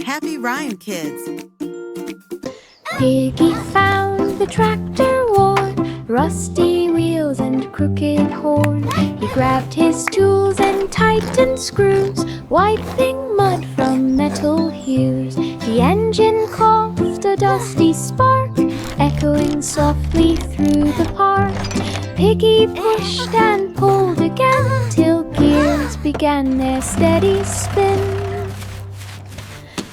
happy rhyme, kids. Piggy found the tractor wore rusty wheels and crooked horn. He grabbed his tools and tightened screws, wiping mud from metal hues. The engine coughed a dusty spark, echoing softly through the park. Piggy pushed and pulled again till gears began their steady spin.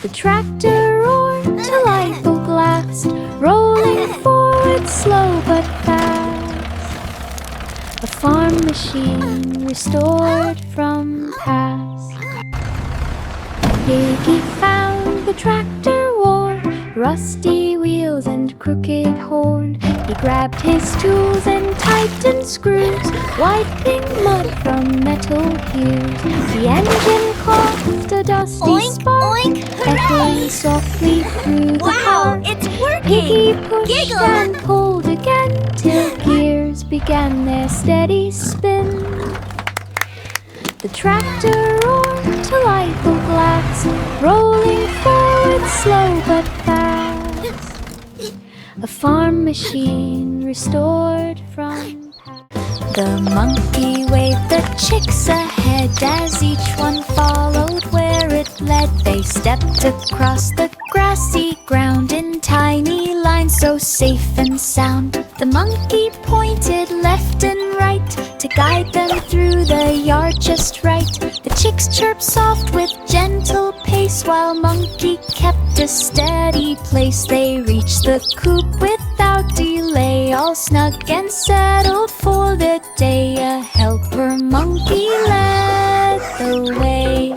The tractor roared to life-full blast, rolling forward slow but fast. A farm machine restored from past. Piggy found the tractor wore rusty wheels and crooked horn. He grabbed his tools and tightened screws, wiping mud from metal hues. The engine coughed a dusty Oink, spark, oink, echoing softly through the Wow, park. it's working! Piggy pushed Giggle! and pulled again till gears began their steady spin. The tractor roared to life-full blast, rolling forward slow but fast. A farm machine restored from past. The monkey waved the chicks ahead as each one followed where it led. They stepped across the grassy ground in tiny lines, so safe and sound. The monkey pointed left and right to guide them through the yard just right. The chicks chirped soft with gentle pace while Monkey kept a steady place. They reached the coop without delay, all snug and settled for the day. A helper monkey led the way.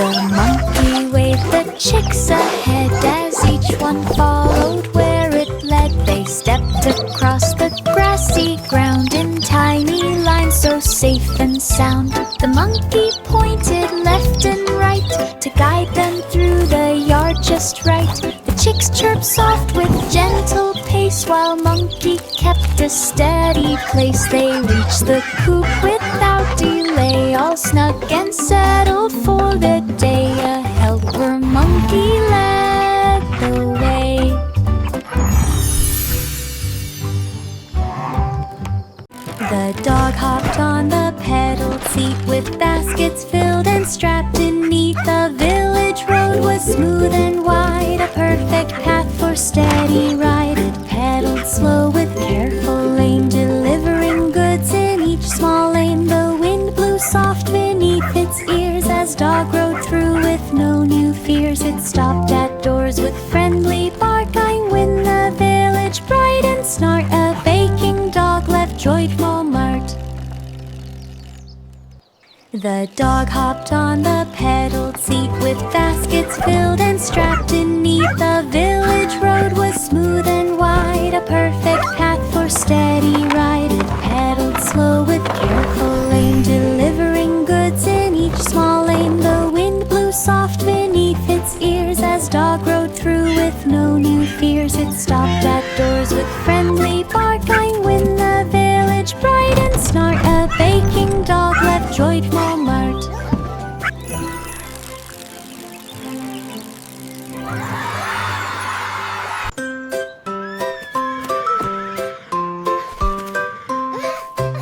The monkey waved the chicks ahead as each one followed where it led. They stepped across the grassy ground in tiny lines, so safe and sound. The monkey pointed left and right to guide them through the yard just right. The chicks chirped soft with gentle pace while Monkey kept a steady place. They reached the coop without delay, all snug and settled for the day. A helper monkey led the way. The dog hopped on the pedaled seat with baskets filled and strapped in neat. The village road was smooth and wide, a perfect path for steady ride. It pedaled slow with careful aim, delivering goods in each small lane. The wind blew soft beneath its ears as dog rode through with no new fears. It stopped at doors with friendly barking when the village bright and snart. A baking dog left joyed Walmart. The dog hopped on the pedaled seat with baskets filled and strapped in neat. The village road was smooth and wide, a perfect path for steady ride. It pedaled slow with careful aim, delivering goods in each small lane. The wind blew soft beneath its ears as dog rode through with no new fears. It stopped at doors with friendly barking when the village bright and snart. A baking dog left joyed Walmart.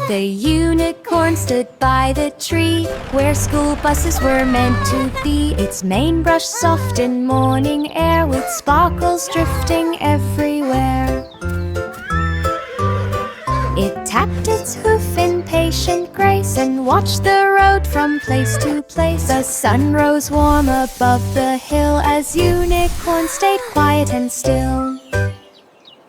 The unicorn stood by the tree where school buses were meant to be. Its mane brushed soft in morning air with sparkles drifting everywhere. It tapped its hoof in patient grace and watched the road from place to place. The sun rose warm above the hill as unicorn stayed quiet and still.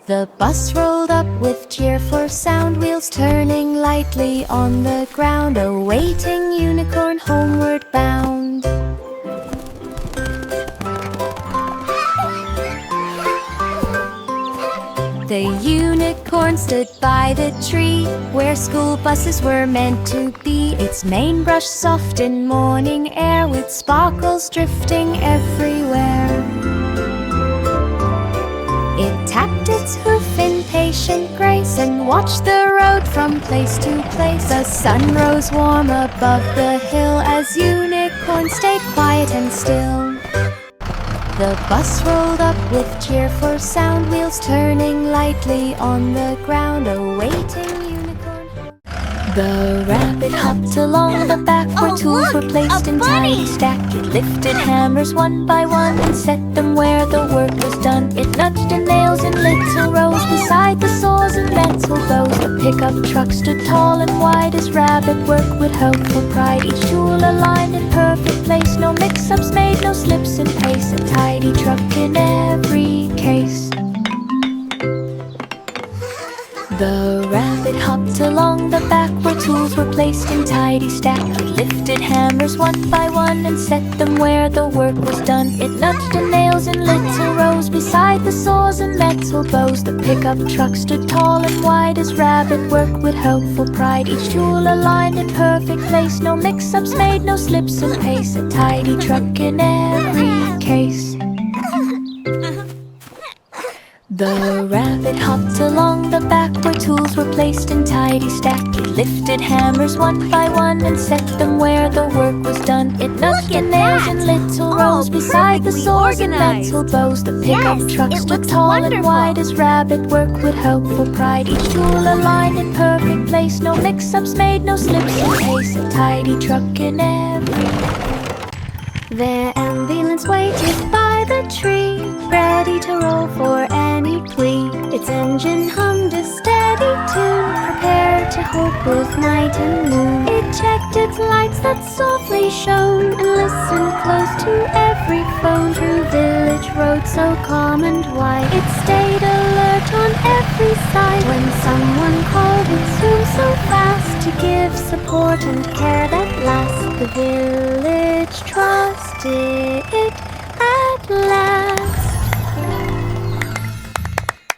The bus rolled up with cheerful sound, wheels turning lightly on the ground, a waiting unicorn homeward bound. The unicorn stood by the tree where school buses were meant to be. Its mane brushed soft in morning air with sparkles drifting everywhere. It tapped its hoof in patient grace and watched the road from place to place. The sun rose warm above the hill as unicorn unicorn stayed quiet and still. The bus rolled up with cheerful sound, wheels turning lightly on the ground, awaiting unicorn. The rabbit hopped along the back where tools were placed in tidy stack. It lifted hammers one by one and set them where the work was done. It nudged in nails in little rows beside the saws and metal bows. The pickup truck stood tall and wide as rabbit work with hopeful pride. Each tool aligned in perfect place, no mix-ups made, no slips in pace. A tidy truck in every case. The rabbit hopped along the back where tools were placed in tidy stack. It lifted hammers one by one and set them where the work was done. It nudged in nails in little rows beside the saws and metal bows. The pickup truck stood tall and wide as rabbit work with hopeful pride. Each tool aligned in perfect place, no mix-ups made, no slips in pace. A tidy truck in every case. The rabbit hopped along the back where tools were placed in tidy stack. It lifted hammers one by one and set them where the work was done. It nudged in nails in little rows beside the saws and metal bows. The pickup truck stood tall and wide as rabbit work with hopeful pride. Each tool aligned in perfect place, no mix-ups made, no slips in pace. A tidy truck in every. Their ambulance waited by the tree, ready to roll for any plea. Its engine hummed a steady tune, prepared to hope with night and moon. It checked its lights that softly shone and listened close to every phone. Through village roads so calm and wide, it stayed alert on every side. When someone called, it zoomed so fast to give support and care that lasts. The village trusted it at last.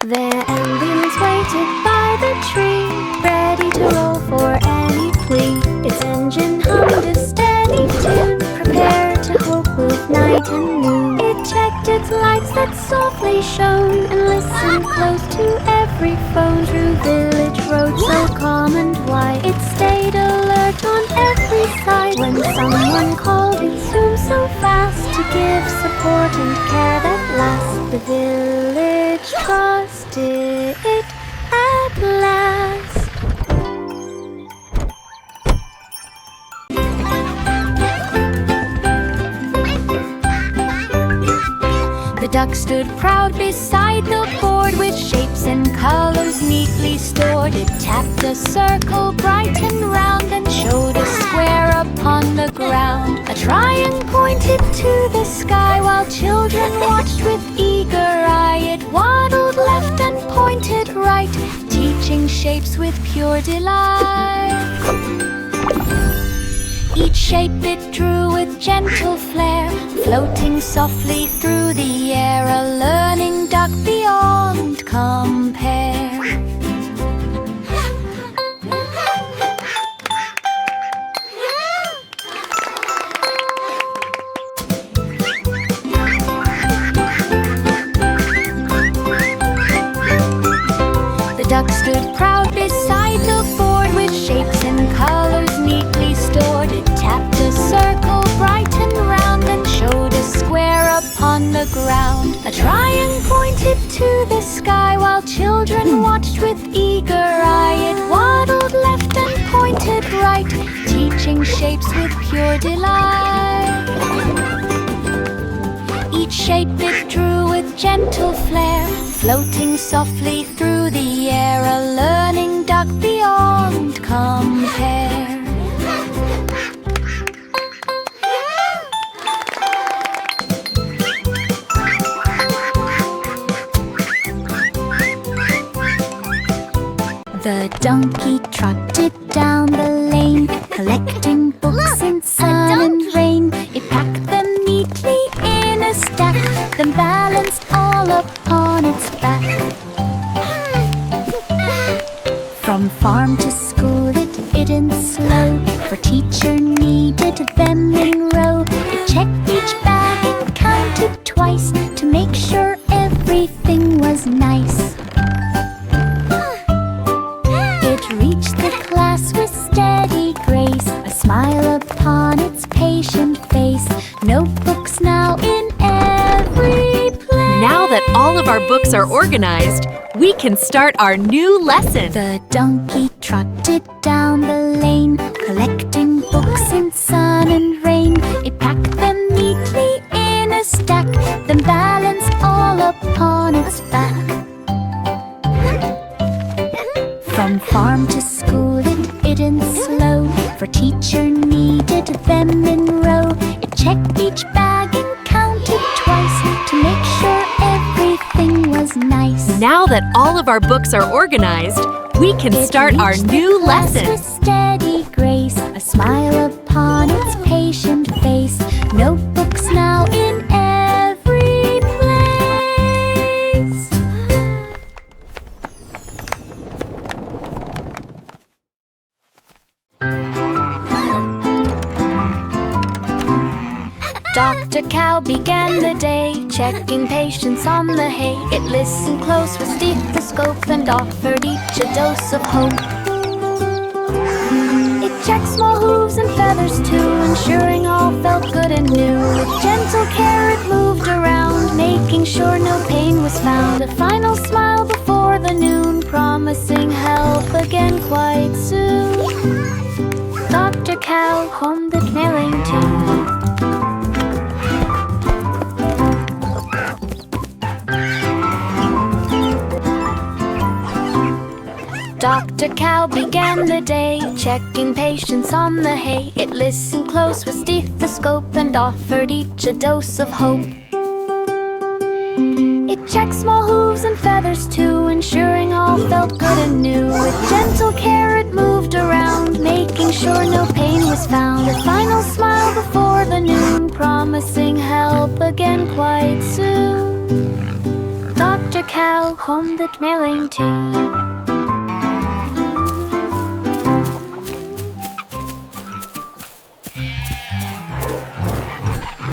Their ambulance waited by the tree, ready to roll for any plea. Its engine hummed a steady tune, prepared to hope with night and noon. It checked its lights that softly shone and listened close to every phone. Through village roads so calm and wide, it stayed alert on every side. When someone called, it zoomed so fast to give support and care that lasts. The village trusted it at last. The duck stood proud beside the board with shapes and colors neatly stored. It tapped a circle bright and round and showed a square upon the ground. A triangle pointed to the sky while children watched with eager eye. It waddled left and pointed right, teaching shapes with pure delight. Each shape it drew with gentle flair, floating softly through the air, a learning duck beyond compare. The duck stood proud beside the board with shapes and colors neatly stored. It tapped a circle bright and round and showed a square upon the ground. A triangle pointed to the sky while children watched with eager eye. It waddled left and pointed right, teaching shapes with pure delight. Each shape it drew with gentle flair, floating softly through the air, a learning duck beyond compare. The donkey trotted down the lane, collecting books in sun and rain. It packed them neatly in a stack, then balanced all upon its back. From farm to school it didn't slow, for teacher needed them in row. It checked each bag and counted twice to make sure everything was nice. It reached the class with steady grace, a smile upon its patient face. books are organized, we can start our new lesson. The donkey trotted down the lane, collecting books in sun and rain. It packed them neatly in a stack, then balanced all upon its back. From farm to school it didn't slow, for teacher needed them in row. It checked each bag and counted twice to make sure everything was nice. Now that all of our books are organized, we can start our new lesson. With steady grace, a smile upon its patient face. Notebooks now in every place. Dr. Cow began the day, checking patients on the hay. It listened close with stethoscope and offered each a dose of hope. It checked small hooves and feathers too, ensuring all felt good and new. With gentle care it moved around, making sure no pain was found. A final smile before the noon, promising help again quite soon. Dr. Cow hummed the knelling tune. Dr. Cow began the day, checking patients on the hay. It listened close with stethoscope and offered each a dose of hope. It checked small hooves and feathers too, ensuring all felt good and new. With gentle care it moved around, making sure no pain was found. A final smile before the noon, promising help again quite soon. Dr. Cow hummed the knelling tune.